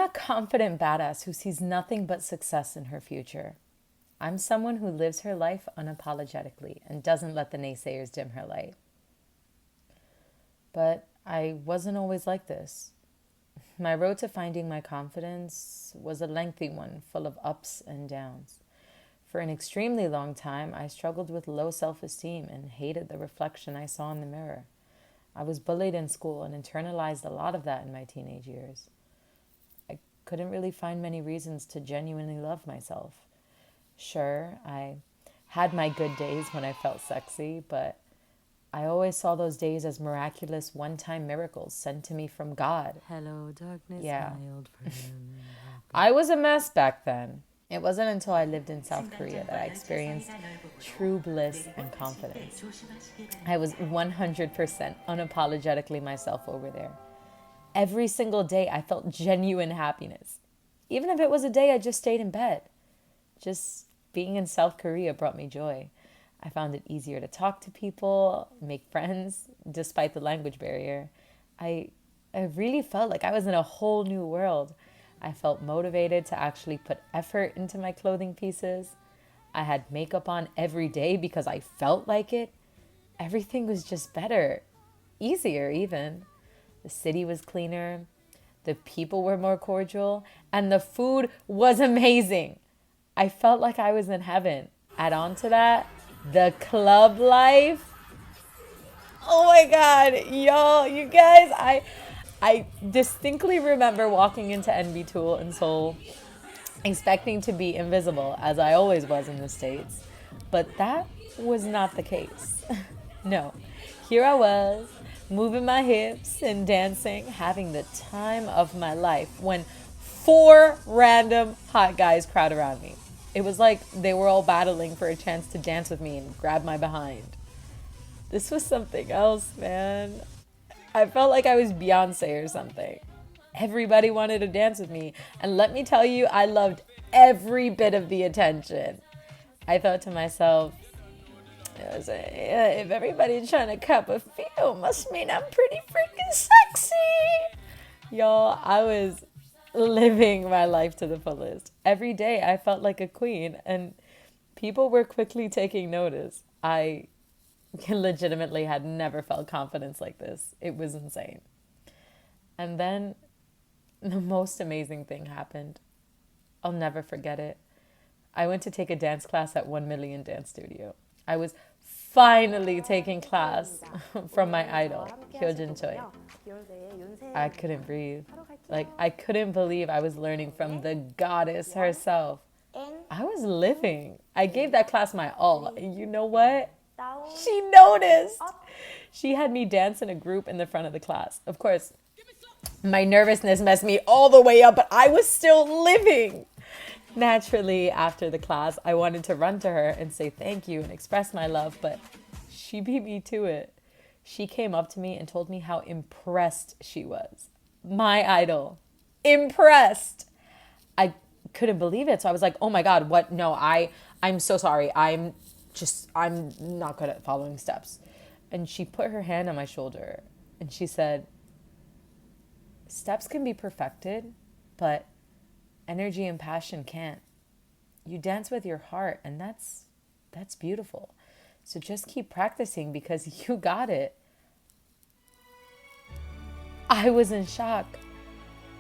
a confident badass who sees nothing but success in her future. I'm someone who lives her life unapologetically and doesn't let the naysayers dim her light. But I wasn't always like this. My road to finding my confidence was a lengthy one, full of ups and downs. For an extremely long time, I struggled with low self-esteem and hated the reflection I saw in the mirror. I was bullied in school and internalized a lot of that in my teenage years. I couldn't really find many reasons to genuinely love myself. Sure, I had my good days when I felt sexy, but I always saw those days as miraculous one-time miracles sent to me from God. Hello, darkness, Yeah. my old friend. I was a mess back then. It wasn't until I lived in South Korea that I experienced true bliss and confidence. I was 100% unapologetically myself over there. Every single day I felt genuine happiness. Even if it was a day I just stayed in bed. Just being in South Korea brought me joy. I found it easier to talk to people, make friends, despite the language barrier. I really felt like I was in a whole new world. I felt motivated to actually put effort into my clothing pieces. I had makeup on every day because I felt like it. Everything was just better, easier even. The city was cleaner, the people were more cordial, and the food was amazing. I felt like I was in heaven. Add on to that, the club life. Oh my God, y'all, you guys, I distinctly remember walking into NB Tool in Seoul, expecting to be invisible, as I always was in the States. But that was not the case. No, here I was, moving my hips and dancing, having the time of my life when 4 random hot guys crowd around me. It was like they were all battling for a chance to dance with me and grab my behind. This was something else, man. I felt like I was Beyonce or something. Everybody wanted to dance with me. And let me tell you, I loved every bit of the attention. I thought to myself, if everybody's trying to cup a feel, must mean I'm pretty freaking sexy. Y'all, I was living my life to the fullest. Every day I felt like a queen, and people were quickly taking notice. I legitimately had never felt confidence like this. It was insane. And then the most amazing thing happened. I'll never forget it. I went to take a dance class at 1 Million Dance Studio. I was finally taking class from my idol, Hyojin Choi. I couldn't breathe. Like, I couldn't believe I was learning from the goddess herself. I was living. I gave that class my all. And you know what? She noticed. She had me dance in a group in the front of the class. Of course, my nervousness messed me all the way up, but I was still living. Naturally, after the class, I wanted to run to her and say thank you and express my love, but she beat me to it. She came up to me and told me how impressed she was. My idol. Impressed. I couldn't believe it. So I was like, oh my God, what? No, I'm so sorry. I'm not good at following steps. And she put her hand on my shoulder and she said, steps can be perfected, but energy and passion can't. You dance with your heart, and that's beautiful. So just keep practicing because you got it. I was in shock.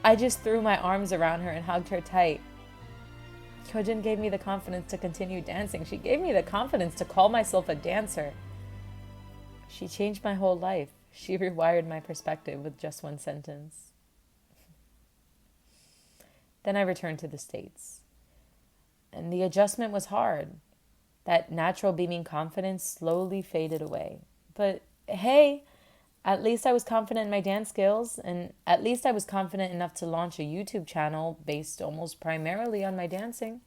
I just threw my arms around her and hugged her tight. Hyojin gave me the confidence to continue dancing. She gave me the confidence to call myself a dancer. She changed my whole life. She rewired my perspective with just one sentence. Then I returned to the States. And the adjustment was hard. That natural beaming confidence slowly faded away. But hey, at least I was confident in my dance skills, and at least I was confident enough to launch a YouTube channel based almost primarily on my dancing.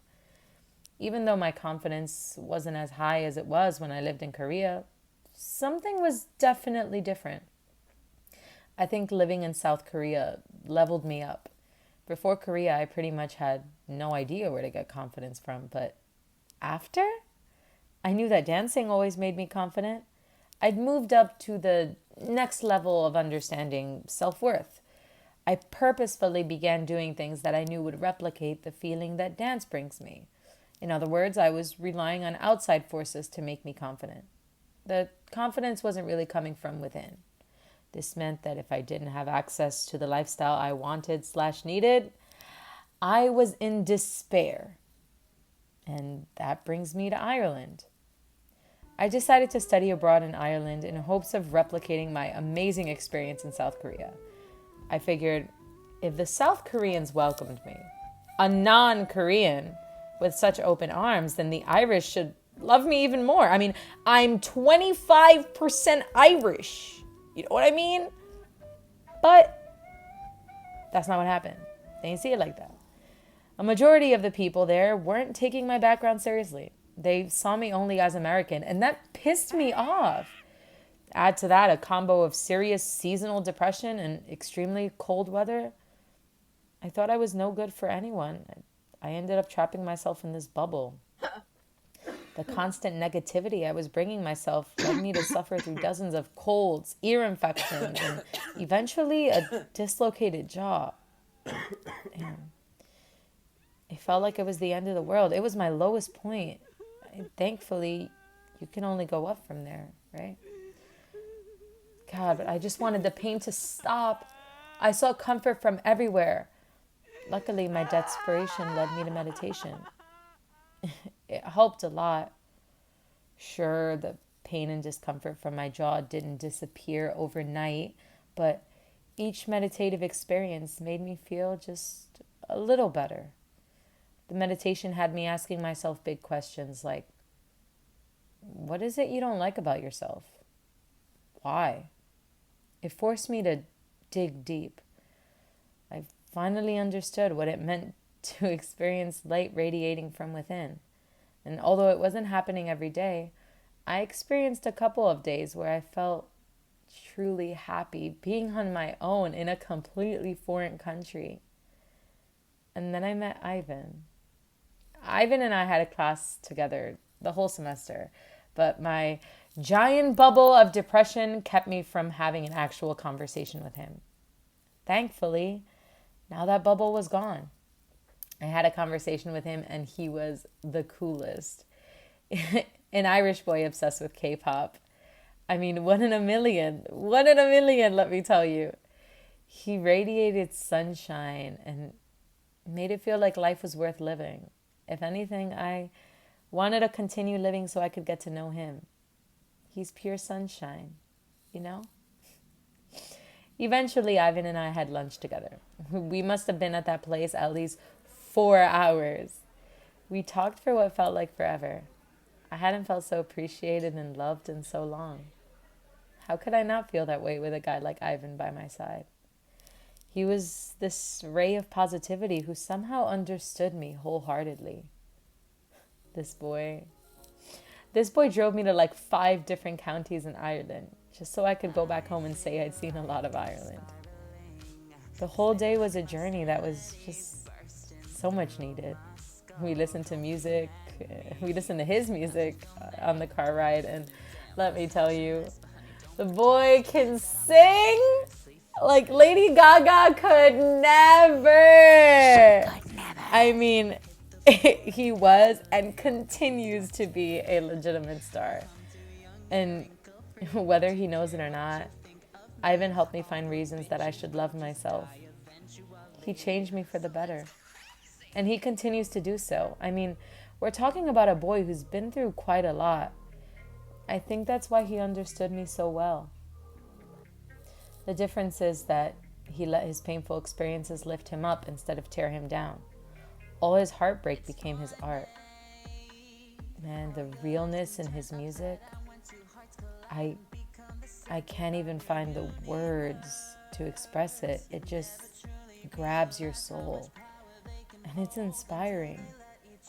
Even though my confidence wasn't as high as it was when I lived in Korea, something was definitely different. I think living in South Korea leveled me up. Before Korea, I pretty much had no idea where to get confidence from, but after, I knew that dancing always made me confident. I'd moved up to the next level of understanding self-worth. I purposefully began doing things that I knew would replicate the feeling that dance brings me. In other words, I was relying on outside forces to make me confident. The confidence wasn't really coming from within. This meant that if I didn't have access to the lifestyle I wanted/needed, I was in despair. And that brings me to Ireland. I decided to study abroad in Ireland in hopes of replicating my amazing experience in South Korea. I figured if the South Koreans welcomed me, a non-Korean, with such open arms, then the Irish should love me even more. I mean, I'm 25% Irish. You know what I mean? But that's not what happened. They didn't see it like that. A majority of the people there weren't taking my background seriously. They saw me only as American, and that pissed me off. Add to that a combo of serious seasonal depression and extremely cold weather. I thought I was no good for anyone. I ended up trapping myself in this bubble. The constant negativity I was bringing myself led me to suffer through dozens of colds, ear infections, and eventually a dislocated jaw. And it felt like it was the end of the world. It was my lowest point. And thankfully, you can only go up from there, right? God, but I just wanted the pain to stop. I sought comfort from everywhere. Luckily, my desperation led me to meditation. It helped a lot. Sure, the pain and discomfort from my jaw didn't disappear overnight, but each meditative experience made me feel just a little better. The meditation had me asking myself big questions like, what is it you don't like about yourself? Why? It forced me to dig deep. I finally understood what it meant to experience light radiating from within. And although it wasn't happening every day, I experienced a couple of days where I felt truly happy being on my own in a completely foreign country. And then I met Ivan. Ivan and I had a class together the whole semester, but my giant bubble of depression kept me from having an actual conversation with him. Thankfully, now that bubble was gone. I had a conversation with him and he was the coolest. An Irish boy obsessed with K-pop. I mean, one in a million, let me tell you. He radiated sunshine and made it feel like life was worth living. If anything, I wanted to continue living so I could get to know him. He's pure sunshine, you know? Eventually, Ivan and I had lunch together. We must have been at that place at least 4 hours. We talked for what felt like forever. I hadn't felt so appreciated and loved in so long. How could I not feel that way with a guy like Ivan by my side? He was this ray of positivity who somehow understood me wholeheartedly. This boy drove me to like 5 different counties in Ireland just so I could go back home and say I'd seen a lot of Ireland. The whole day was a journey that was just so much needed. We listened to music. We listened to his music on the car ride, and let me tell you, the boy can sing like Lady Gaga could never. I mean, he was and continues to be a legitimate star. And whether he knows it or not, Ivan helped me find reasons that I should love myself. He changed me for the better. And he continues to do so. I mean, we're talking about a boy who's been through quite a lot. I think that's why he understood me so well. The difference is that he let his painful experiences lift him up instead of tear him down. All his heartbreak became his art. Man, the realness in his music, I can't even find the words to express it. It just grabs your soul. And it's inspiring.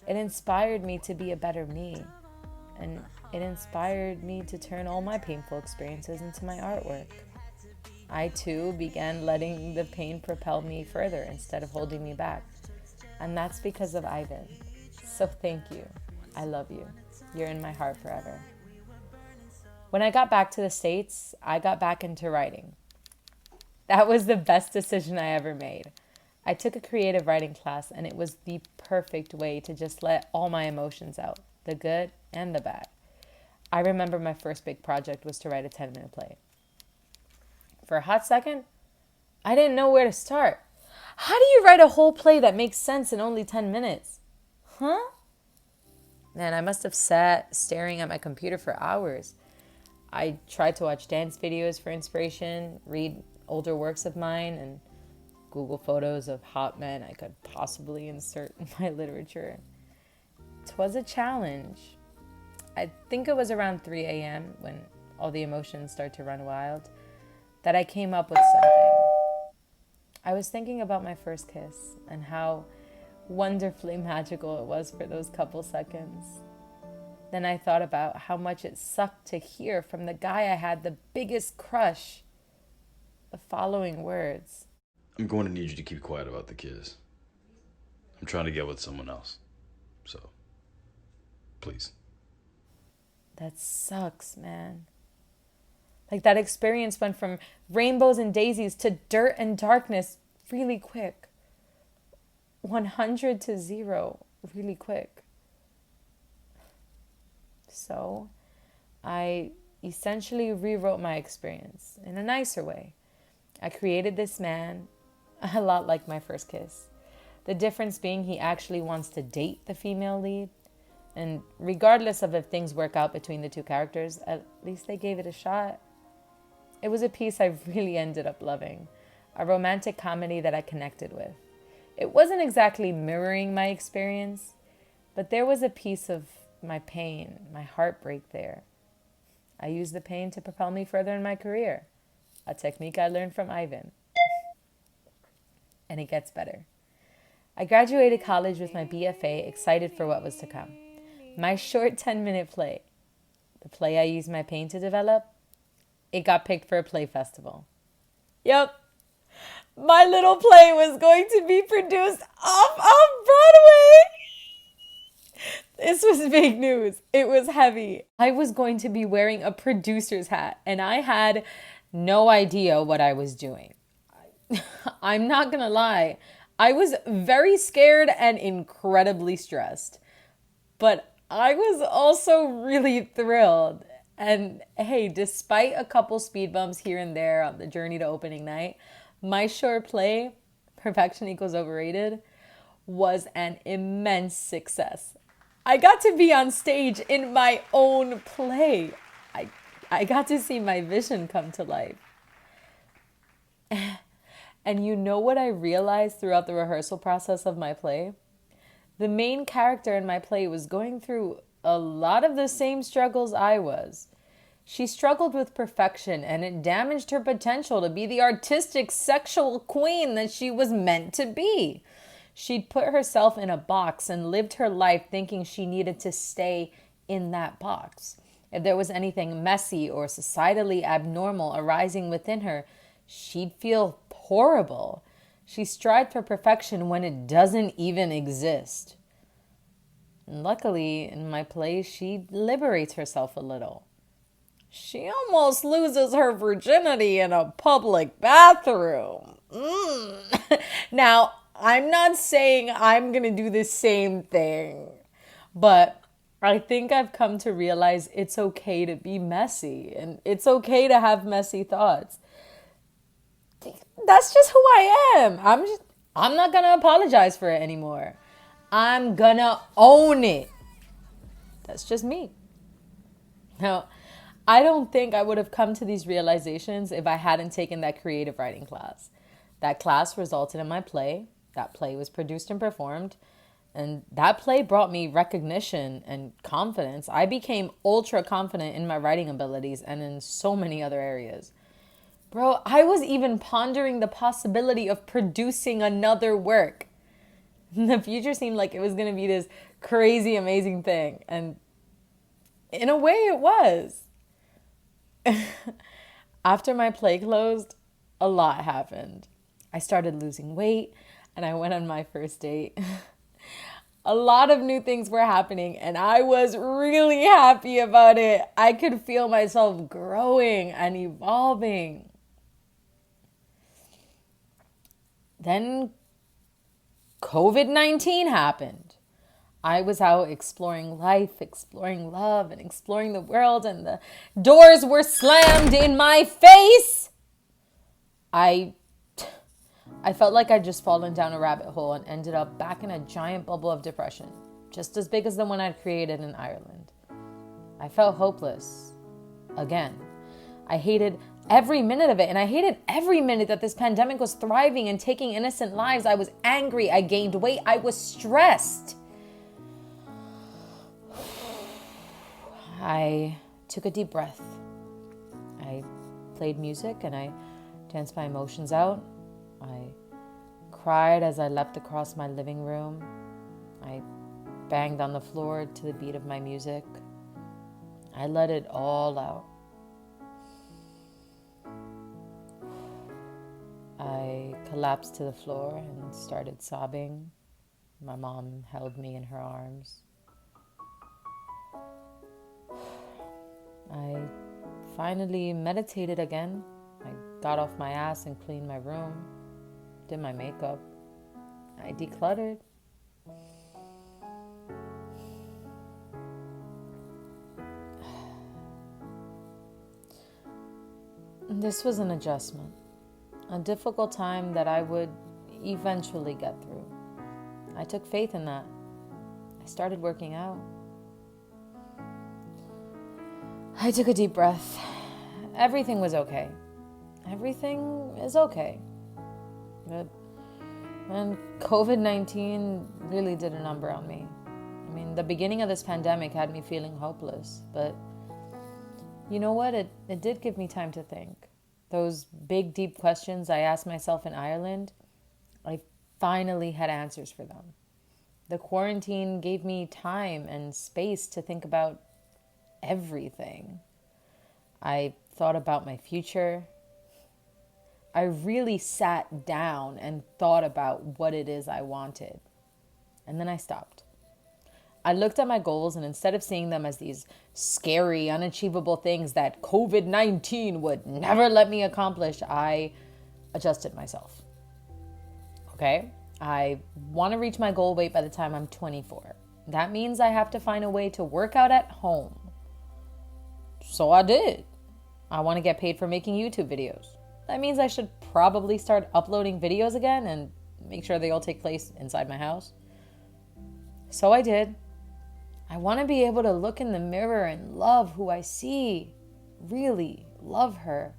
It inspired me to be a better me. And it inspired me to turn all my painful experiences into my artwork. I too began letting the pain propel me further instead of holding me back. And that's because of Ivan. So thank you. I love you. You're in my heart forever. When I got back to the States, I got back into writing. That was the best decision I ever made. I took a creative writing class, and it was the perfect way to just let all my emotions out, the good and the bad. I remember my first big project was to write a 10-minute play. For a hot second, I didn't know where to start. How do you write a whole play that makes sense in only 10 minutes? Huh? Man, I must have sat staring at my computer for hours. I tried to watch dance videos for inspiration, read older works of mine, and Google photos of hot men I could possibly insert in my literature. 'Twas a challenge. I think it was around 3 a.m. when all the emotions start to run wild that I came up with something. I was thinking about my first kiss and how wonderfully magical it was for those couple seconds. Then I thought about how much it sucked to hear from the guy I had the biggest crush the following words. I'm going to need you to keep quiet about the kiss. I'm trying to get with someone else. So, please. That sucks, man. Like that experience went from rainbows and daisies to dirt and darkness really quick. 100 to 0 really quick. So I essentially rewrote my experience in a nicer way. I created this man a lot like my first kiss. The difference being he actually wants to date the female lead. And regardless of if things work out between the two characters, at least they gave it a shot. It was a piece I really ended up loving. A romantic comedy that I connected with. It wasn't exactly mirroring my experience, but there was a piece of my pain, my heartbreak there. I used the pain to propel me further in my career. A technique I learned from Ivan. And it gets better. I graduated college with my BFA, excited for what was to come. My short 10-minute play, the play I used my pain to develop, it got picked for a play festival. Yep, my little play was going to be produced off Broadway. This was big news. It was heavy. I was going to be wearing a producer's hat, and I had no idea what I was doing. I'm not gonna lie. I was very scared and incredibly stressed. But I was also really thrilled. And hey, despite a couple speed bumps here and there on the journey to opening night, my short play, Perfection Equals Overrated, was an immense success. I got to be on stage in my own play. I got to see my vision come to life. And you know what I realized throughout the rehearsal process of my play? The main character in my play was going through a lot of the same struggles I was. She struggled with perfection, and it damaged her potential to be the artistic, sexual queen that she was meant to be. She'd put herself in a box and lived her life thinking she needed to stay in that box. If there was anything messy or societally abnormal arising within her, she'd feel horrible. She strived for perfection when it doesn't even exist. And luckily, in my play, she liberates herself a little. She almost loses her virginity in a public bathroom. Now, I'm not saying I'm going to do the same thing, but I think I've come to realize it's okay to be messy and it's okay to have messy thoughts. That's just who I am. I'm not going to apologize for it anymore. I'm going to own it. That's just me. Now, I don't think I would have come to these realizations if I hadn't taken that creative writing class. That class resulted in my play. That play was produced and performed. And that play brought me recognition and confidence. I became ultra confident in my writing abilities and in so many other areas. Bro, I was even pondering the possibility of producing another work. The future seemed like it was going to be this crazy, amazing thing. And in a way, it was. After my play closed, a lot happened. I started losing weight and I went on my first date. A lot of new things were happening and I was really happy about it. I could feel myself growing and evolving. Then COVID-19 happened. I was out exploring life, exploring love, and exploring the world, and the doors were slammed in my face. I felt like I'd just fallen down a rabbit hole and ended up back in a giant bubble of depression, just as big as the one I'd created in Ireland. I felt hopeless. Again. I hated every minute of it, and I hated every minute that this pandemic was thriving and taking innocent lives. I was angry. I gained weight. I was stressed. I took a deep breath. I played music and I danced my emotions out. I cried as I leapt across my living room. I banged on the floor to the beat of my music. I let it all out. I collapsed to the floor and started sobbing. My mom held me in her arms. I finally meditated again. I got off my ass and cleaned my room, did my makeup. I decluttered. This was an adjustment, a difficult time that I would eventually get through. I took faith in that. I started working out. I took a deep breath. Everything was okay. Everything is okay. And COVID-19 really did a number on me. I mean, the beginning of this pandemic had me feeling hopeless, but you know what? It did give me time to think. Those big, deep questions I asked myself in Ireland, I finally had answers for them. The quarantine gave me time and space to think about everything. I thought about my future. I really sat down and thought about what it is I wanted. And then I stopped. I looked at my goals, and instead of seeing them as these scary, unachievable things that COVID-19 would never let me accomplish, I adjusted myself. Okay? I want to reach my goal weight by the time I'm 24. That means I have to find a way to work out at home. So I did. I want to get paid for making YouTube videos. That means I should probably start uploading videos again and make sure they all take place inside my house. So I did. I want to be able to look in the mirror and love who I see. Really love her.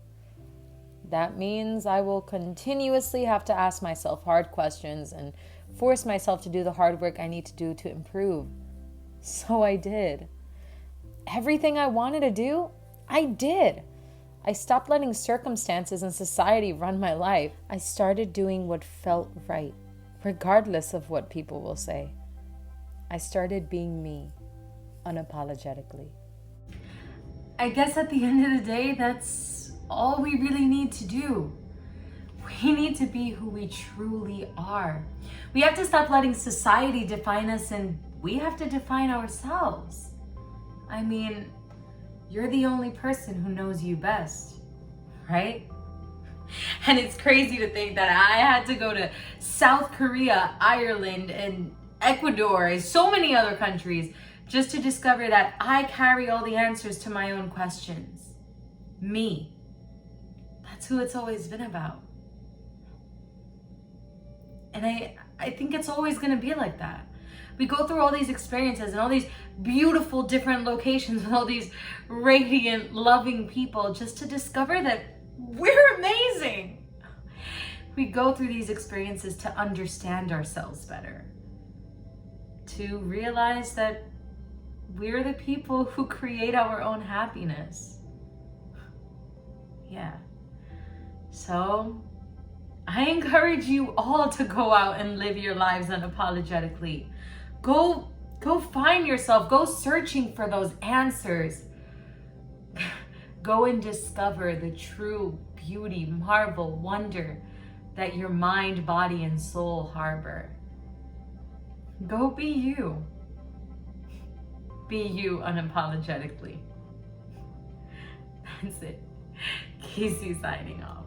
That means I will continuously have to ask myself hard questions and force myself to do the hard work I need to do to improve. So I did. Everything I wanted to do, I did. I stopped letting circumstances and society run my life. I started doing what felt right, regardless of what people will say. I started being me, unapologetically. I guess at the end of the day, that's all we really need to do. We need to be who we truly are. We have to stop letting society define us, and we have to define ourselves. I mean, you're the only person who knows you best, right? And it's crazy to think that I had to go to South Korea, Ireland, and Ecuador, and so many other countries just to discover that I carry all the answers to my own questions. Me. That's who it's always been about. And I think it's always going to be like that. We go through all these experiences and all these beautiful different locations with all these radiant, loving people just to discover that we're amazing. We go through these experiences to understand ourselves better, to realize that we're the people who create our own happiness. Yeah. So I encourage you all to go out and live your lives unapologetically. Go find yourself. Go searching for those answers. Go and discover the true beauty, marvel, wonder that your mind, body, and soul harbor. Go be you. Be you unapologetically. That's it. Kayci signing off.